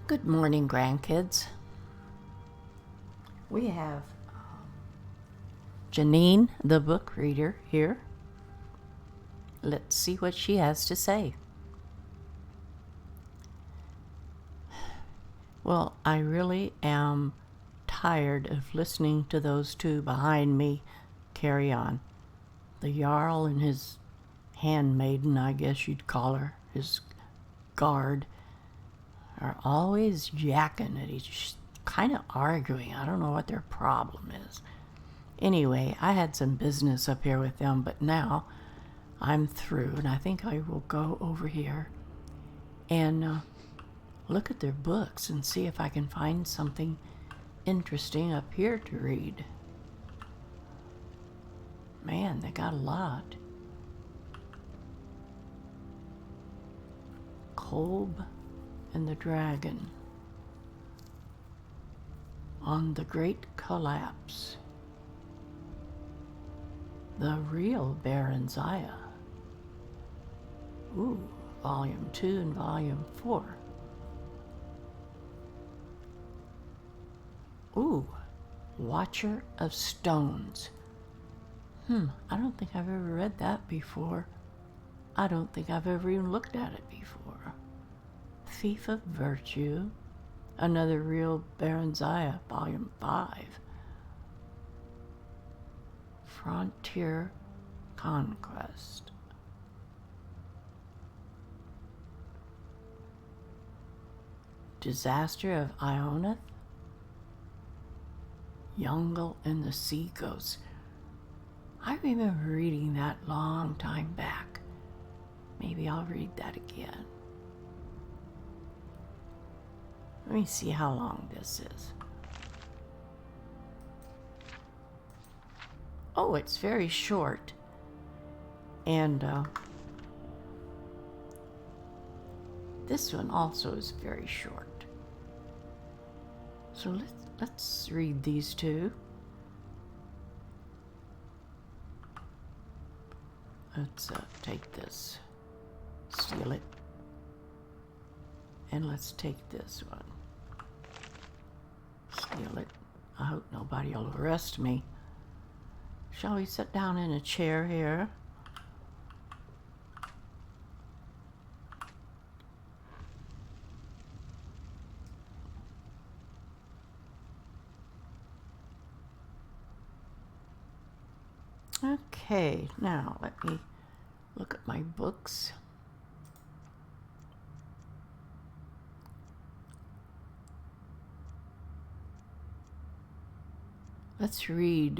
Good morning, grandkids. We have Jeanine, the book reader, here. Let's see what she has to say. Well, I really am tired of listening to those two behind me carry on. The Jarl and his handmaiden, I guess you'd call her, his guard, are always yakking at each, kind of arguing. I don't know what their problem is. Anyway, I had some business up here with them, but now I'm through, and I think I will go over here and look at their books and see if I can find something interesting up here to read. Man, they got a lot. Kolb and the Dragon. On the Great Collapse. The Real Baron Zaya. Ooh, Volume 2 and Volume 4. Ooh, Watcher of Stones. I don't think I've ever read that before. I don't think I've ever even looked at it before. Thief of Virtue. Another Real Baron Zaya, Volume 5. Frontier Conquest. Disaster of Ionith. Youngle and the Sea Ghosts. I remember reading that long time back. Maybe I'll read that again. Let me see how long this is. Oh, it's very short. And this one also is very short. So let's read these two. Let's take this, steal it, and let's take this one. Steal it. I hope nobody will arrest me. Shall we sit down in a chair here? Okay, now let me look at my books. Let's read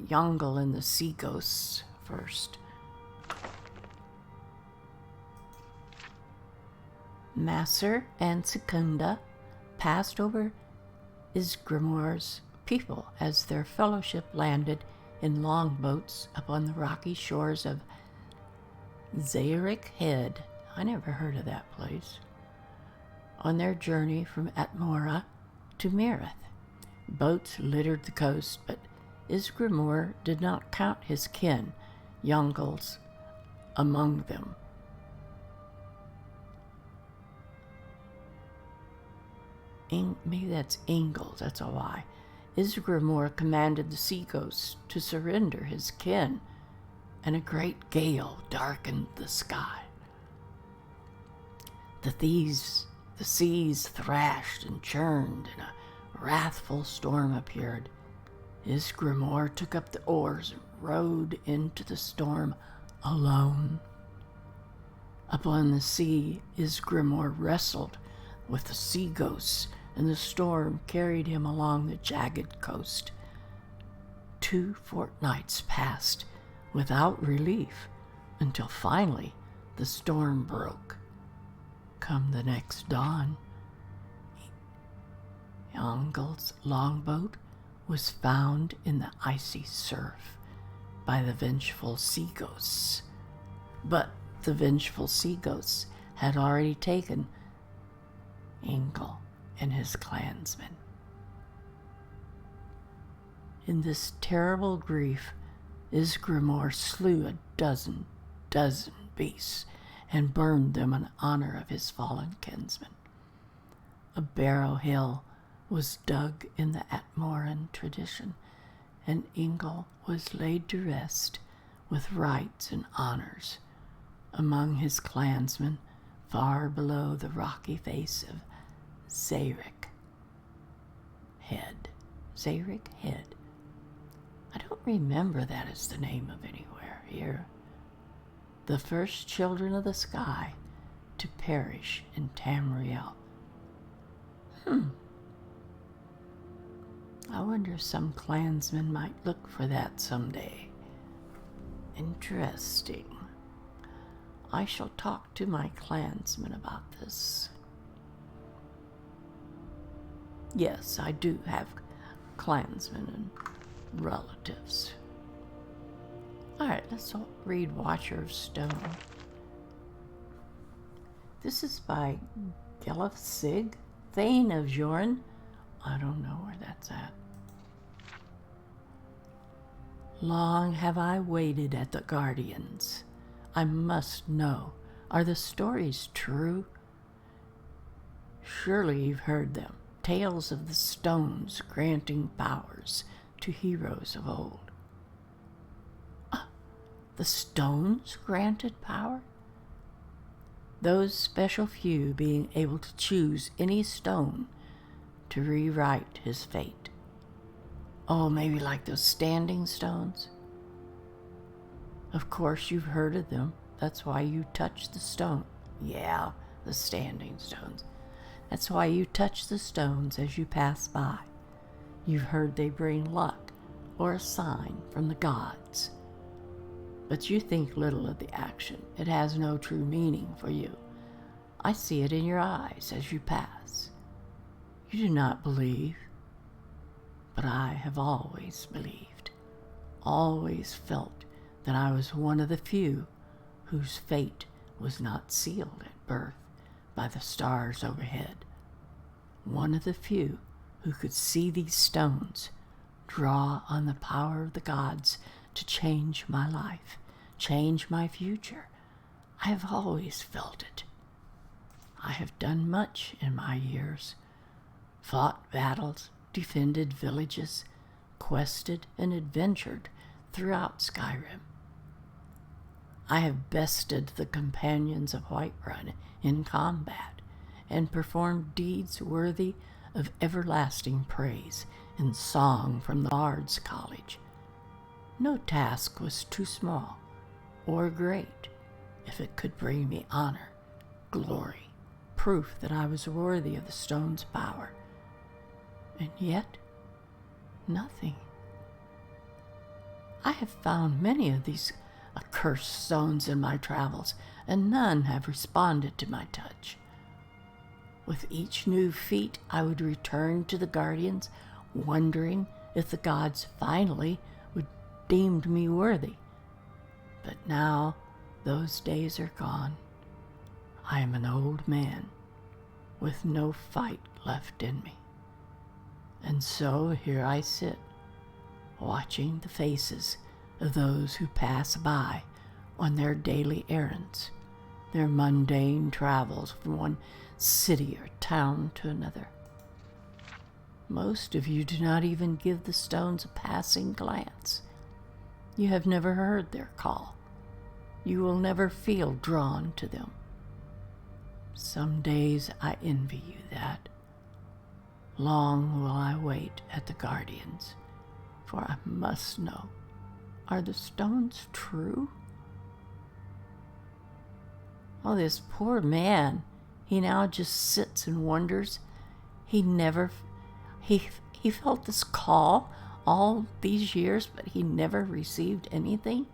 Youngle and the Sea Ghosts first. Macer and Secunda passed over Isgrimor's people as their fellowship landed in longboats upon the rocky shores of Zairic Head. I never heard of that place. On their journey from Atmora to Mirith. Boats littered the coast, but Isgrimor did not count his kin, Youngles, among them. Maybe that's Ingalls, that's a lie. Isgrimor commanded the sea ghosts to surrender his kin, and a great gale darkened the sky. The seas thrashed and churned, and a wrathful storm appeared. Isgrimor took up the oars and rowed into the storm alone. Upon the sea, Isgrimor wrestled with the sea ghosts, and the storm carried him along the jagged coast. 2 fortnights passed without relief, until finally the storm broke. Come the next dawn, Youngle's longboat was found in the icy surf by the vengeful sea ghosts. But the vengeful sea ghosts had already taken Ingal and his clansmen. In this terrible grief, Isgrimor slew a dozen beasts and burned them in honor of his fallen kinsmen. A barrow hill was dug in the Atmoran tradition, and Ingle was laid to rest with rites and honors among his clansmen far below the rocky face of Zayric Head. Zayric Head. I don't remember that as the name of anywhere here. The first children of the sky to perish in Tamriel. I wonder if some clansmen might look for that someday. Interesting. I shall talk to my clansmen about this. Yes, I do have clansmen and relatives. Alright, let's read Watcher of Stone. This is by Gelif Sig, Thane of Joran. I don't know where that's at. Long have I waited at the Guardians. I must know, are the stories true? Surely you've heard them, tales of the stones granting powers to heroes of old. The stones granted power? Those special few being able to choose any stone to rewrite his fate. Oh, maybe like those standing stones? Of course you've heard of them. That's why you touch the stone. Yeah, the standing stones. That's why you touch the stones as you pass by. You've heard they bring luck or a sign from the gods. But you think little of the action. It has no true meaning for you. I see it in your eyes as you pass. You do not believe. But I have always believed, always felt that I was one of the few whose fate was not sealed at birth by the stars overhead. One of the few who could see these stones, draw on the power of the gods to change my life, change my future. I have always felt it. I have done much in my years, fought battles, defended villages, quested and adventured throughout Skyrim. I have bested the companions of Whiterun in combat and performed deeds worthy of everlasting praise in song from the Bard's College. No task was too small or great if it could bring me honor, glory, proof that I was worthy of the stone's power. And yet, nothing. I have found many of these accursed stones in my travels, and none have responded to my touch. With each new feat, I would return to the Guardians, wondering if the gods finally would deem me worthy. But now, those days are gone. I am an old man, with no fight left in me. And so here I sit, watching the faces of those who pass by on their daily errands, their mundane travels from one city or town to another. Most of you do not even give the stones a passing glance. You have never heard their call. You will never feel drawn to them. Some days I envy you that. Long will I wait at the Guardians, for I must know, are the stones true? Oh, this poor man, he now just sits and wonders. He felt this call all these years, but he never received anything.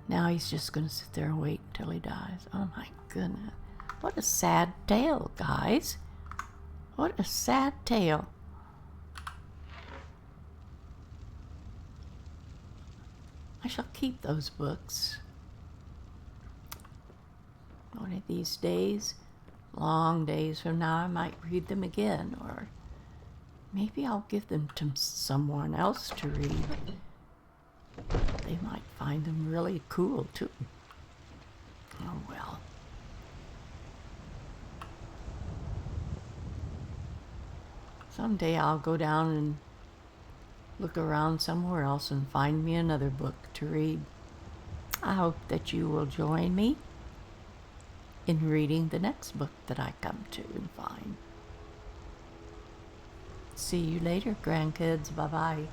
Now he's just going to sit there and wait until he dies. Oh my goodness. What a sad tale, guys. What a sad tale. I shall keep those books. One of these days, long days from now, I might read them again, or maybe I'll give them to someone else to read. They might find them really cool, too. Oh, well. Someday I'll go down and look around somewhere else and find me another book to read. I hope that you will join me in reading the next book that I come to and find. See you later, grandkids. Bye-bye.